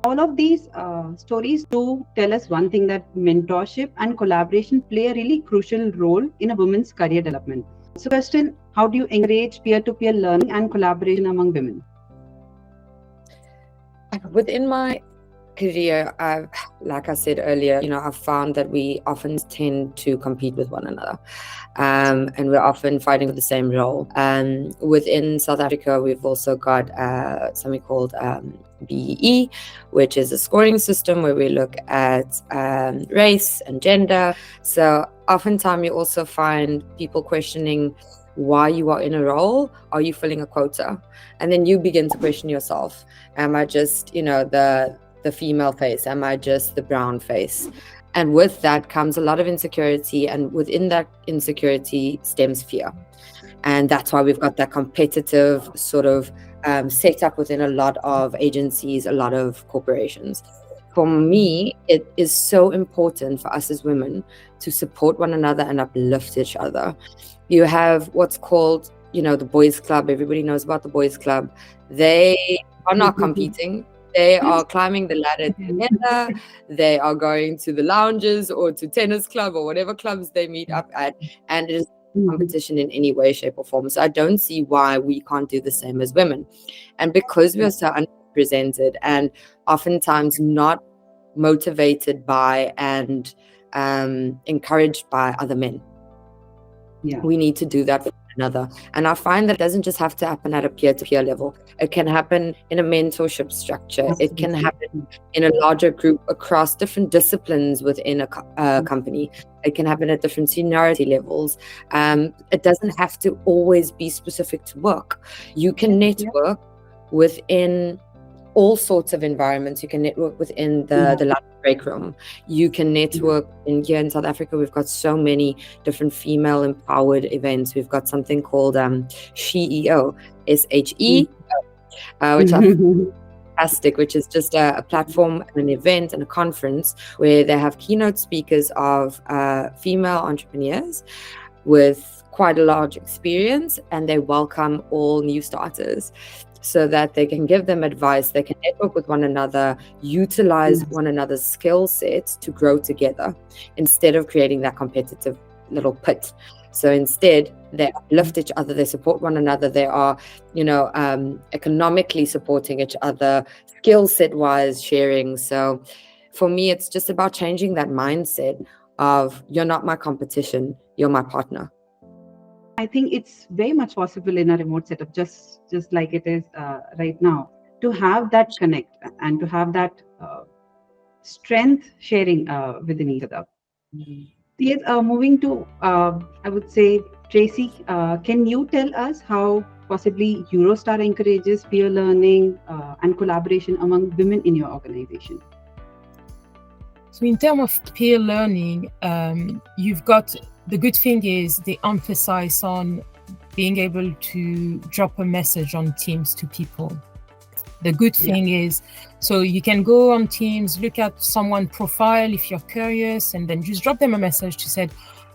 all of these stories do tell us one thing, that mentorship and collaboration play a really crucial role in a woman's career development. So Kirsten, how do you encourage peer-to-peer learning and collaboration among women? Within my career, like I said earlier, I've found that we often tend to compete with one another, and we're often fighting for the same role. Within South Africa, we've also got something called BEE, which is a scoring system where we look at race and gender. So oftentimes you also find people questioning why you are in a role. Are you filling a quota? And then you begin to question yourself. Am I just, the female face? Am I just the brown face? And with that comes a lot of insecurity, and within that insecurity stems fear. And that's why we've got that competitive sort of setup within a lot of agencies, a lot of corporations. For me, it is so important for us as women to support one another and uplift each other. You have what's called, the boys club. Everybody knows about the boys club. They are not competing. They are climbing the ladder together. They are going to the lounges or to tennis club or whatever clubs they meet up at. And it is competition in any way, shape or form. So I don't see why we can't do the same as women. And because we are so underrepresented and oftentimes not motivated by and encouraged by other men, we need to do that for another. And I find that it doesn't just have to happen at a peer-to-peer level. It can happen in a mentorship structure. It can happen in a larger group across different disciplines within a company. It can happen at different seniority levels. It doesn't have to always be specific to work. You can network within all sorts of environments. You can network within the lunch break room. You can network here in South Africa. We've got so many different female empowered events. We've got something called SheEO, SHE, which are fantastic, which is just a platform and an event and a conference where they have keynote speakers of female entrepreneurs with quite a large experience, and they welcome all new starters so that they can give them advice, they can network with one another, utilize one another's skill sets to grow together instead of creating that competitive little pit. So instead, they uplift each other, they support one another, they are, economically supporting each other, skill set wise sharing. So for me, it's just about changing that mindset of you're not my competition, you're my partner. I think it's very much possible in a remote setup, just like it is right now, to have that connect and to have that strength sharing within each other. Yes, moving to, I would say, Tracy, can you tell us how possibly Eurostar encourages peer learning and collaboration among women in your organization? So in terms of peer learning, you've got, the good thing is they emphasize on being able to drop a message on Teams to people. The good thing is, so you can go on Teams, look at someone's profile if you're curious, and then just drop them a message to say,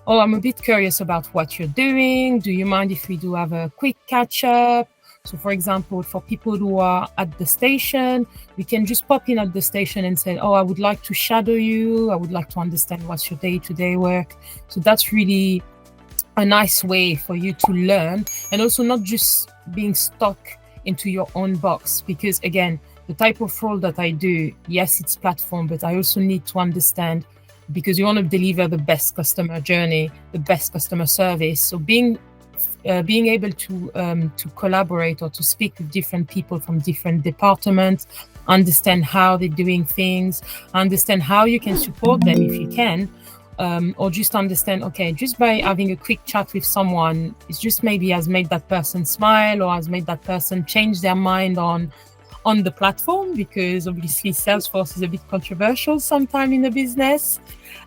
oh, I'm a bit curious about what you're doing. Do you mind if we do have a quick catch up? So for example, for people who are at the station, we can just pop in at the station and say, oh, I would like to shadow you. I would like to understand what's your day-to-day work. So that's really a nice way for you to learn, and also not just being stuck into your own box. Because again, the type of role that I do, yes, it's platform, but I also need to understand, because you want to deliver the best customer journey, the best customer service. So being able to collaborate or to speak with different people from different departments, understand how they're doing things, understand how you can support them if you can, or just understand, okay, just by having a quick chat with someone, it's just maybe has made that person smile or has made that person change their mind on the platform, because obviously Salesforce is a bit controversial sometime in the business.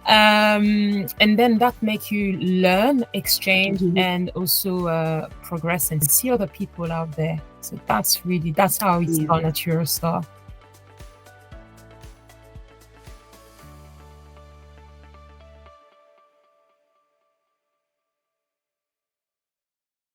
And then that makes you learn, exchange, and also progress and see other people out there. So that's how it's done at Eurostar.